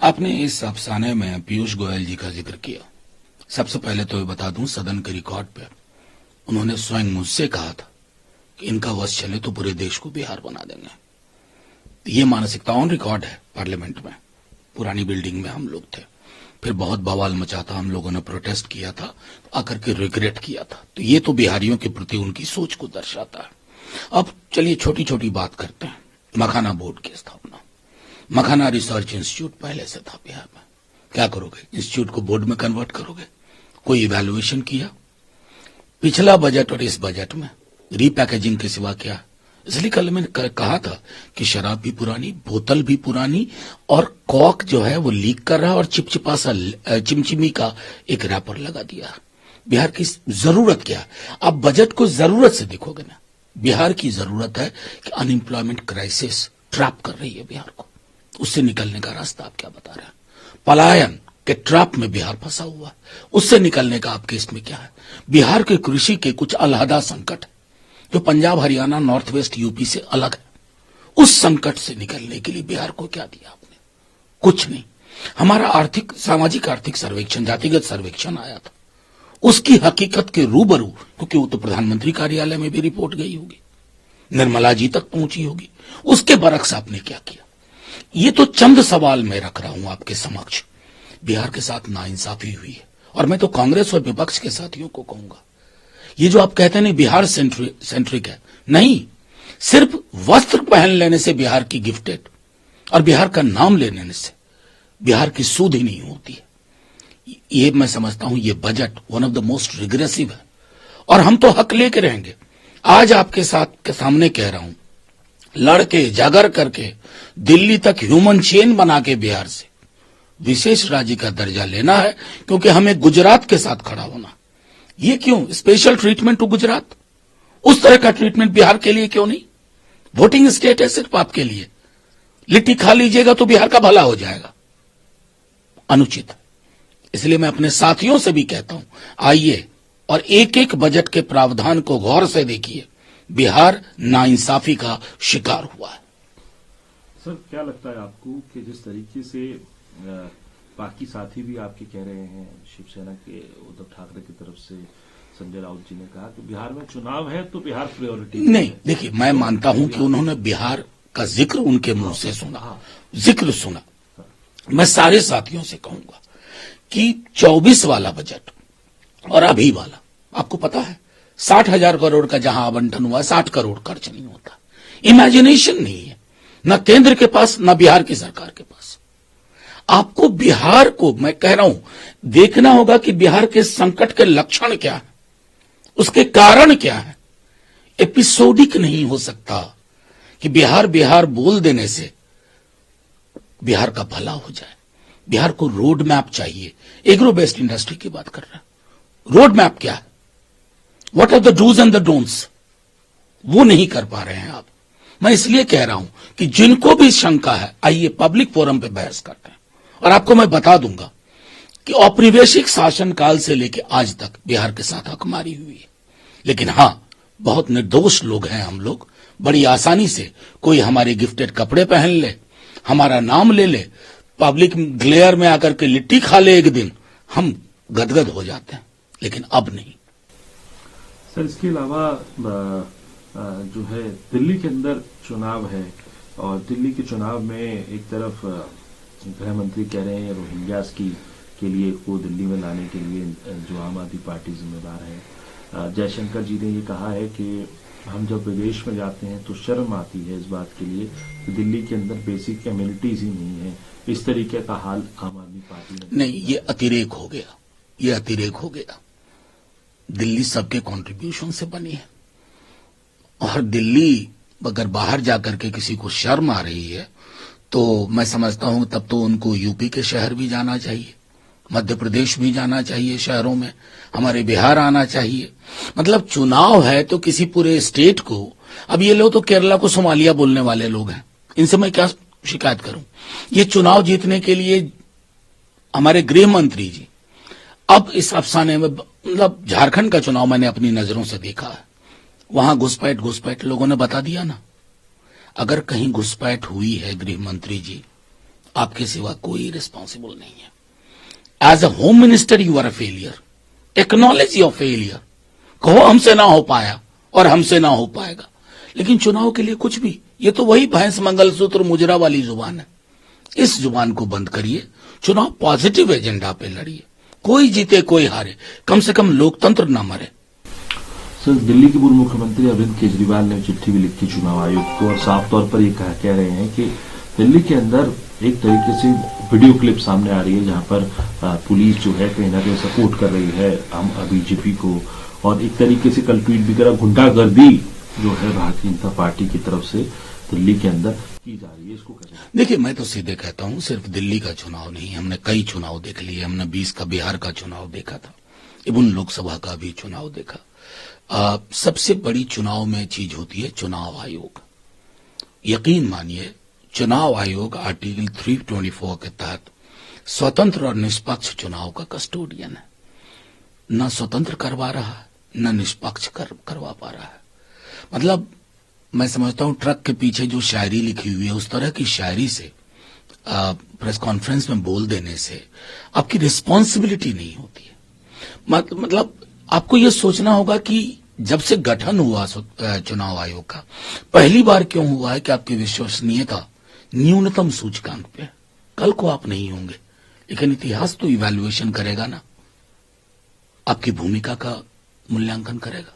आपने इस अफसाने में पीयूष गोयल जी का जिक्र किया। सबसे पहले तो ये बता दूं, सदन के रिकॉर्ड पे उन्होंने स्वयं मुझसे कहा था कि इनका वश चले तो पूरे देश को बिहार बना देंगे। ये मानसिकता ऑन रिकॉर्ड है पार्लियामेंट में। पुरानी बिल्डिंग में हम लोग थे, फिर बहुत बवाल मचा था, हम लोगों ने प्रोटेस्ट किया था, आकर के रिग्रेट किया था। तो ये तो बिहारियों के प्रति उनकी सोच को दर्शाता है। अब चलिए छोटी छोटी बात करते हैं। मखाना बोर्ड की स्थापना, मखाना रिसर्च इंस्टीट्यूट पहले से था बिहार में। क्या करोगे? इंस्टीट्यूट को बोर्ड में कन्वर्ट करोगे? कोई इवैल्यूएशन किया? पिछला बजट और इस बजट में रीपैकेजिंग के सिवा क्या? इसलिए कल मैंने कहा था कि शराब भी पुरानी, बोतल भी पुरानी, और कॉक जो है वो लीक कर रहा है, और चिपचिपा सा चिमचिमी का एक रैपर लगा दिया। बिहार की जरूरत क्या है? आप बजट को जरूरत से देखोगे ना, बिहार की जरूरत है कि अनएम्प्लॉयमेंट क्राइसिस ट्रैप कर रही है बिहार को, उससे निकलने का रास्ता आप क्या बता रहे हैं? पलायन के ट्रैप में बिहार फंसा हुआ है, उससे निकलने का आपके इसमें क्या है? बिहार के कृषि के कुछ अलहदा संकट जो Punjab, Haryana, north west, UP से अलग है, उस संकट से निकलने के लिए बिहार को क्या दिया आपने? कुछ नहीं। हमारा आर्थिक, सामाजिक आर्थिक सर्वेक्षण, जातिगत सर्वेक्षण आया था, उसकी हकीकत के रूबरू, क्योंकि वो तो प्रधानमंत्री कार्यालय में भी रिपोर्ट गई होगी, निर्मला जी तक पहुंची होगी, उसके बरक्स आपने क्या किया? ये तो चंद सवाल मैं रख रहा हूं आपके समक्ष। बिहार के साथ नाइंसाफी हुई है, और मैं तो कांग्रेस और विपक्ष के साथियों को कहूंगा, ये जो आप कहते हैं नहीं बिहार सेंट्रिक है, नहीं, सिर्फ वस्त्र पहन लेने से बिहार की गिफ्टेड और बिहार का नाम लेने से बिहार की सूध ही नहीं होती है। ये मैं समझता हूं ये budget one of the most regressive है, और हम तो हक लेके रहेंगे। आज आपके साथ के सामने कह रहा हूं, लड़के जागर करके दिल्ली तक ह्यूमन चेन बना के बिहार से विशेष राज्य का दर्जा लेना है, क्योंकि हमें गुजरात के साथ खड़ा होना। ये क्यों स्पेशल ट्रीटमेंट टू गुजरात? उस तरह का ट्रीटमेंट बिहार के लिए क्यों नहीं? वोटिंग स्टेट है सिर्फ आपके लिए, लिट्टी खा लीजिएगा तो बिहार का भला हो जाएगा, अनुचित। इसलिए मैं अपने साथियों से भी कहता हूं, आइए और एक एक बजट के प्रावधान को गौर से देखिए। बिहार नाइंसाफी का शिकार हुआ है। सर, क्या लगता है आपको कि जिस तरीके से बाकी साथी भी आपके कह रहे हैं, शिवसेना के उद्धव ठाकरे की तरफ से संजय राउत जी ने कहा कि बिहार में चुनाव है तो बिहार प्रायोरिटी नहीं, देखिए मैं मानता हूं कि उन्होंने बिहार का जिक्र उनके मुंह से सुना, जिक्र सुना। मैं सारे साथियों से कहूंगा कि 24 वाला बजट और अभी वाला, आपको पता है 60,000 करोड़ का जहां आवंटन हुआ, 60 करोड़ खर्च नहीं होता। इमेजिनेशन नहीं है, न केंद्र के पास न बिहार की सरकार के पास। आपको बिहार को, मैं कह रहा हूं, देखना होगा कि बिहार के संकट के लक्षण क्या है, उसके कारण क्या है। एपिसोडिक नहीं हो सकता कि बिहार बिहार बोल देने से बिहार का भला हो जाए। बिहार को रोड मैप चाहिए। एग्रो बेस्ड इंडस्ट्री की बात कर रहे हैं, रोड मैप क्या है? What are the dos and the don'ts? वो नहीं कर पा रहे हैं आप। मैं इसलिए कह रहा हूं कि जिनको भी शंका है, आइए पब्लिक फोरम पे बहस करते हैं, और आपको मैं बता दूंगा कि औपनिवेशिक शासनकाल से लेकर आज तक बिहार के साथ हकमारी हुई है। लेकिन हां, बहुत निर्दोष लोग हैं हम लोग। बड़ी आसानी से कोई हमारे गिफ्टेड कपड़े पहन ले, हमारा नाम ले ले, पब्लिक ग्लेयर में आकर के लिट्टी खा ले एक दिन, हम गदगद हो जाते हैं। लेकिन अब नहीं। सर, इसके अलावा जो है दिल्ली के अंदर चुनाव है, और दिल्ली के चुनाव में एक तरफ गृह मंत्री कह रहे हैं रोहिंग्यास के लिए को दिल्ली में लाने के लिए जो आम आदमी पार्टी जिम्मेदार है। जयशंकर जी ने ये कहा है कि हम जब विदेश में जाते हैं तो शर्म आती है इस बात के लिए कि दिल्ली के अंदर बेसिक कम्युनिटीज ही नहीं है। इस तरीके का हाल आम आदमी पार्टी ने नहीं, ये अतिरेक हो गया, ये अतिरेक हो गया। दिल्ली सबके कंट्रीब्यूशन से बनी है, और दिल्ली अगर बाहर जाकर के किसी को शर्म आ रही है तो मैं समझता हूं तब तो उनको यूपी के शहर भी जाना चाहिए, मध्य प्रदेश भी जाना चाहिए शहरों में, हमारे बिहार आना चाहिए। मतलब चुनाव है तो किसी पूरे स्टेट को, अब ये लोग तो केरला को सोमालिया बोलने वाले लोग हैं, इनसे मैं क्या शिकायत करूं? ये चुनाव जीतने के लिए हमारे गृह मंत्री जी अब इस अफसाने में, मतलब झारखंड का चुनाव मैंने अपनी नजरों से देखा है, वहां घुसपैठ लोगों ने बता दिया ना। अगर कहीं घुसपैठ हुई है गृह मंत्री जी, आपके सिवा कोई रिस्पॉन्सिबल नहीं है। As a home minister you are a failure, acknowledge your failure, कहो हमसे ना हो पाया और हमसे ना हो पाएगा। लेकिन चुनाव के लिए कुछ भी, ये तो वही भैंस मंगलसूत्र मुजरा वाली जुबान है। इस जुबान को बंद करिए, चुनाव पॉजिटिव एजेंडा पे लड़िए, कोई जीते कोई हारे, कम से कम लोकतंत्र ना मरे। सर, दिल्ली के पूर्व मुख्यमंत्री अरविंद केजरीवाल ने चिट्ठी भी लिखी चुनाव आयोग को और साफ तौर पर ये कह रहे हैं कि दिल्ली के अंदर एक तरीके से वीडियो क्लिप सामने आ रही है जहां पर पुलिस जो है कहीं ना कहीं सपोर्ट कर रही है बीजेपी को, और एक तरीके से कल ट्वीट भी करा, गुंडागर्दी जो है भारतीय जनता पार्टी की तरफ से दिल्ली के अंदर की जा रही है, इसको कैसे? देखिए, मैं तो सीधे कहता हूं, सिर्फ दिल्ली का चुनाव नहीं, हमने कई चुनाव देख लिए। हमने 20 का बिहार का चुनाव देखा था, इवन लोकसभा का भी चुनाव देखा। सबसे बड़ी चुनाव में चीज होती है चुनाव आयोग। यकीन मानिए, चुनाव आयोग आर्टिकल 324 के तहत स्वतंत्र और निष्पक्ष चुनाव का कस्टोडियन है। न स्वतंत्र करवा रहा है, न निष्पक्ष करवा पा रहा है। मतलब मैं समझता हूं ट्रक के पीछे जो शायरी लिखी हुई है, उस तरह की शायरी से प्रेस कॉन्फ्रेंस में बोल देने से आपकी रिस्पॉन्सिबिलिटी नहीं होती है। मतलब आपको यह सोचना होगा कि जब से गठन हुआ चुनाव आयोग का, पहली बार क्यों हुआ है कि आपकी विश्वसनीयता न्यूनतम सूचकांक पे। कल को आप नहीं होंगे, लेकिन इतिहास तो इवैल्यूएशन करेगा ना, आपकी भूमिका का मूल्यांकन करेगा।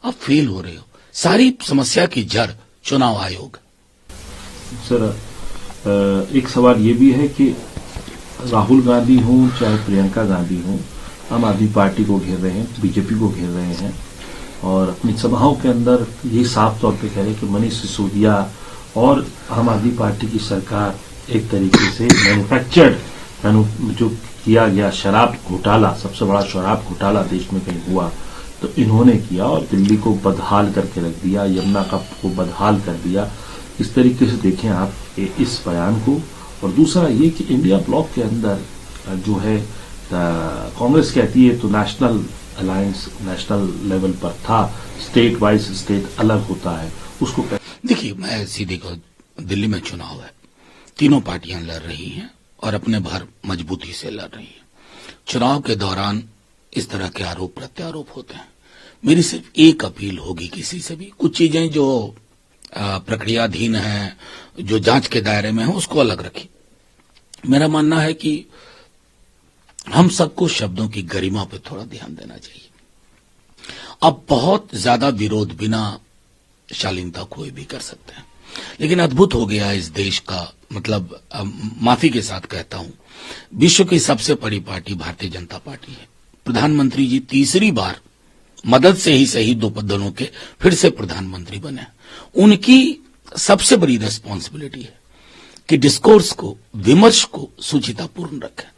आप फेल हो रहे हो। सारी समस्या की जड़ चुनाव आयोग। सर, एक सवाल ये भी है कि राहुल गांधी हो चाहे प्रियंका गांधी हो, आम आदमी पार्टी को घेर रहे हैं, बीजेपी को घेर रहे हैं और अपनी सभाओं के अंदर ये साफ तौर पे कह रहे हैं कि मनीष सिसोदिया और आम आदमी पार्टी की सरकार एक तरीके से मैन्युफैक्चर्ड जो किया गया शराब घोटाला, सबसे बड़ा शराब घोटाला देश में कहीं हुआ तो इन्होंने किया और दिल्ली को बदहाल करके रख दिया, यमुना कप को बदहाल कर दिया। इस तरीके से देखें आप इस बयान को। और दूसरा ये कि इंडिया ब्लॉक के अंदर जो है कांग्रेस कहती है तो नेशनल अलायंस नेशनल लेवल पर था, स्टेट वाइज स्टेट अलग होता है, उसको देखिए, मैं सीधे कहूं, दिल्ली में चुनाव है, तीनों पार्टियां लड़ रही हैं और अपने भर मजबूती से लड़ रही हैं। चुनाव के दौरान इस तरह के आरोप प्रत्यारोप होते हैं। मेरी सिर्फ एक अपील होगी किसी से भी, कुछ चीजें जो प्रक्रियाधीन हैं, जो जांच के दायरे में हैं, उसको अलग रखिए। मेरा मानना है कि हम सबको शब्दों की गरिमा पर थोड़ा ध्यान देना चाहिए। अब बहुत ज्यादा विरोध बिना शालीनता कोई भी कर सकते हैं, लेकिन अद्भुत हो गया इस देश का, मतलब माफी के साथ कहता हूं, विश्व की सबसे बड़ी पार्टी भारतीय जनता पार्टी है। प्रधानमंत्री जी तीसरी बार मदद से ही सही 2 दलों के फिर से प्रधानमंत्री बने। उनकी सबसे बड़ी रेस्पॉन्सिबिलिटी है कि डिस्कोर्स को, विमर्श को सुचितापूर्ण रखें।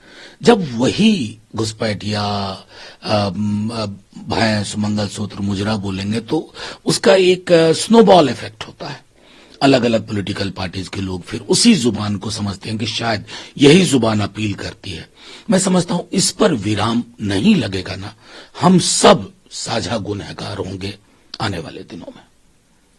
जब वही घुसपैठिया भैंस मंगलसूत्र मुजरा बोलेंगे तो उसका एक स्नोबॉल इफेक्ट होता है। अलग अलग पॉलिटिकल पार्टीज के लोग फिर उसी जुबान को समझते हैं कि शायद यही जुबान अपील करती है। मैं समझता हूं इस पर विराम नहीं लगेगा ना, हम सब साझा गुनहगार होंगे आने वाले दिनों में।